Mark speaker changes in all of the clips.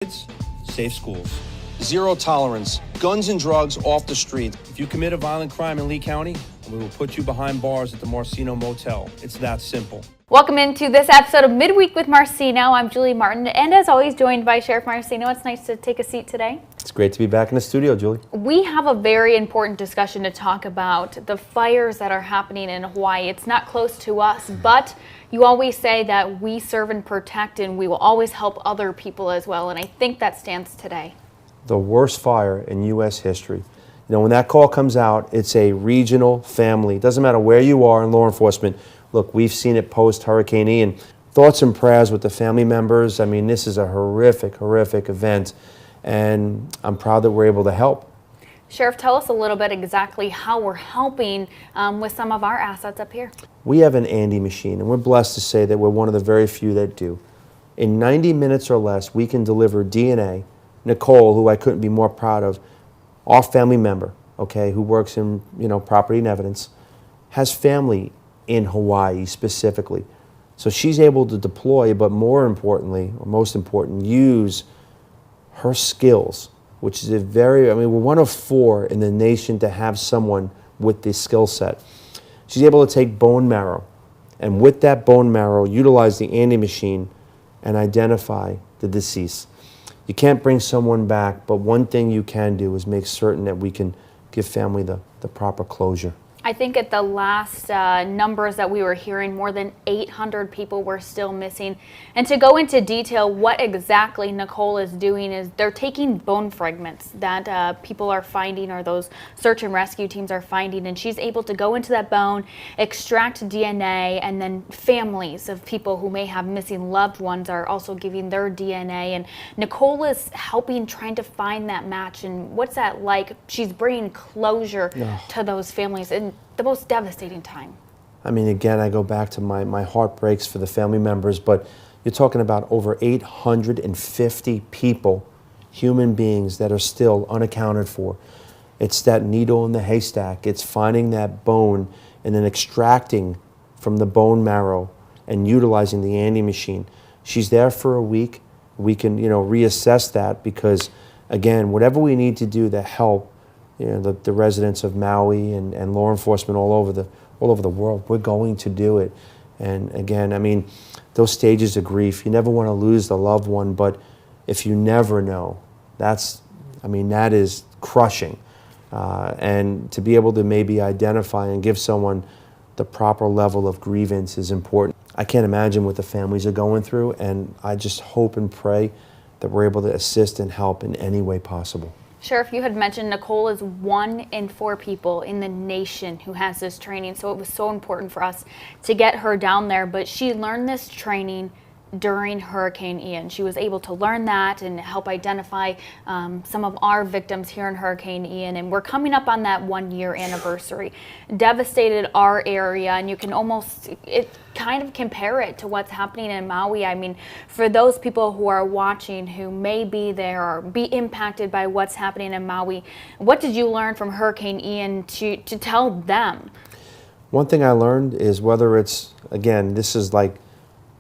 Speaker 1: kids, safe schools.
Speaker 2: Zero tolerance. Guns and drugs off the street.
Speaker 1: If you commit a violent crime in Lee County, we will put you behind bars at the Marceno Motel. It's that simple.
Speaker 3: Welcome into this episode of Midweek with Marceno. I'm Julie Martin, and as always, joined by Sheriff Marceno. It's nice to take a seat today.
Speaker 4: It's great to be back in the studio, Julie.
Speaker 3: We have a very important discussion to talk about, the fires that are happening in Hawaii. It's not close to us, but you always say that we serve and protect, and we will always help other people as well, and I think that stands today.
Speaker 4: The worst fire in U.S. history. You know, when that call comes out, it's a regional family. It doesn't matter where you are in law enforcement. Look, we've seen it post-Hurricane Ian. Thoughts and prayers with the family members. I mean, this is a horrific, horrific event, and I'm proud that we're able to help.
Speaker 3: Sheriff, tell us a little bit exactly how we're helping with some of our assets up here.
Speaker 4: We have an Andy machine, and we're blessed to say that we're one of the very few that do. In 90 minutes or less, we can deliver DNA. Nicole, who I couldn't be more proud of, our family member, okay, who works in, property and evidence, has family in Hawaii specifically. So she's able to deploy, but more importantly, or most important, use her skills, which is we're one of 4 in the nation to have someone with this skill set. She's able to take bone marrow, and with that bone marrow, utilize the Andy machine and identify the deceased. You can't bring someone back, but one thing you can do is make certain that we can give family the proper closure.
Speaker 3: I think at the last numbers that we were hearing, more than 800 people were still missing. And to go into detail, what exactly Nicole is doing is they're taking bone fragments that people are finding, or those search and rescue teams are finding, and she's able to go into that bone, extract DNA, and then families of people who may have missing loved ones are also giving their DNA. And Nicole is helping, trying to find that match. And what's that like? She's bringing closure to those families in the most devastating time.
Speaker 4: I mean, again, I go back to my heart breaks for the family members, but you're talking about over 850 people, human beings, that are still unaccounted for. It's that needle in the haystack. It's finding that bone and then extracting from the bone marrow and utilizing the Andy machine. She's there for a week. We can, reassess that because, again, whatever we need to do to help the residents of Maui and law enforcement all over the world, we're going to do it. And again, I mean, those stages of grief, you never want to lose the loved one, but if you never know, that is crushing. And to be able to maybe identify and give someone the proper level of grievance is important. I can't imagine what the families are going through, and I just hope and pray that we're able to assist and help in any way possible.
Speaker 3: Sheriff, you had mentioned Nicole is 1 in 4 people in the nation who has this training, so it was so important for us to get her down there. But she learned this training during Hurricane Ian. She was able to learn that and help identify some of our victims here in Hurricane Ian, and we're coming up on that 1-year anniversary. Devastated our area, and you can almost kind of compare it to what's happening in Maui. I mean, for those people who are watching who may be there or be impacted by what's happening in Maui, what did you learn from Hurricane Ian to tell them?
Speaker 4: One thing I learned is whether it's, again, this is like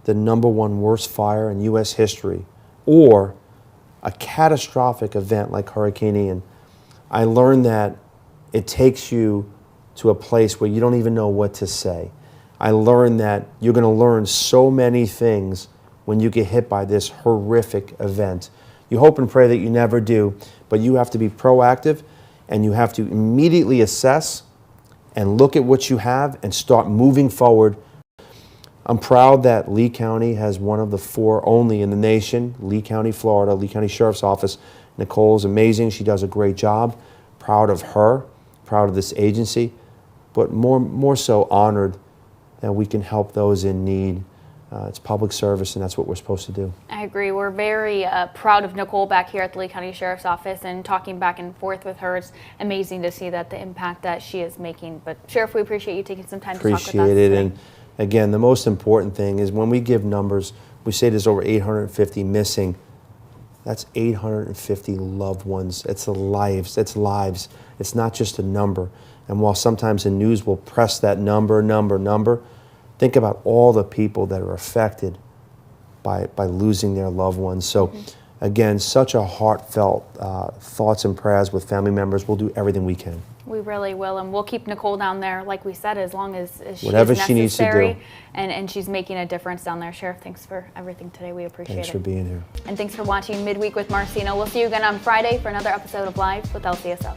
Speaker 4: the #1 worst fire in U.S. history, or a catastrophic event like Hurricane Ian, I learned that it takes you to a place where you don't even know what to say. I learned that you're going to learn so many things when you get hit by this horrific event. You hope and pray that you never do, but you have to be proactive, and you have to immediately assess and look at what you have and start moving forward. I'm proud that Lee County has one of the 4 only in the nation, Lee County, Florida, Lee County Sheriff's Office. Nicole's amazing. She does a great job. Proud of her, proud of this agency, but more so honored that we can help those in need. It's public service, and that's what we're supposed to do.
Speaker 3: I agree. We're very proud of Nicole back here at the Lee County Sheriff's Office, and talking back and forth with her. It's amazing to see that the impact that she is making. But Sheriff, we appreciate you taking some time to talk with us today.
Speaker 4: Appreciate it. And again, the most important thing is when we give numbers, we say there's over 850 missing. That's 850 loved ones. It's lives. It's lives. It's not just a number. And while sometimes the news will press that number, think about all the people that are affected by losing their loved ones. So again, such a heartfelt thoughts and prayers with family members. We'll do everything we can.
Speaker 3: We really will, and we'll keep Nicole down there, like we said, as long as she
Speaker 4: Whatever
Speaker 3: is
Speaker 4: she needs to
Speaker 3: necessary,
Speaker 4: do.
Speaker 3: and she's making a difference down there. Sheriff, thanks for everything today. We appreciate
Speaker 4: Thanks
Speaker 3: it.
Speaker 4: for being here.
Speaker 3: And thanks for watching Midweek with Marceno. We'll see you again on Friday for another episode of Live with LCSO.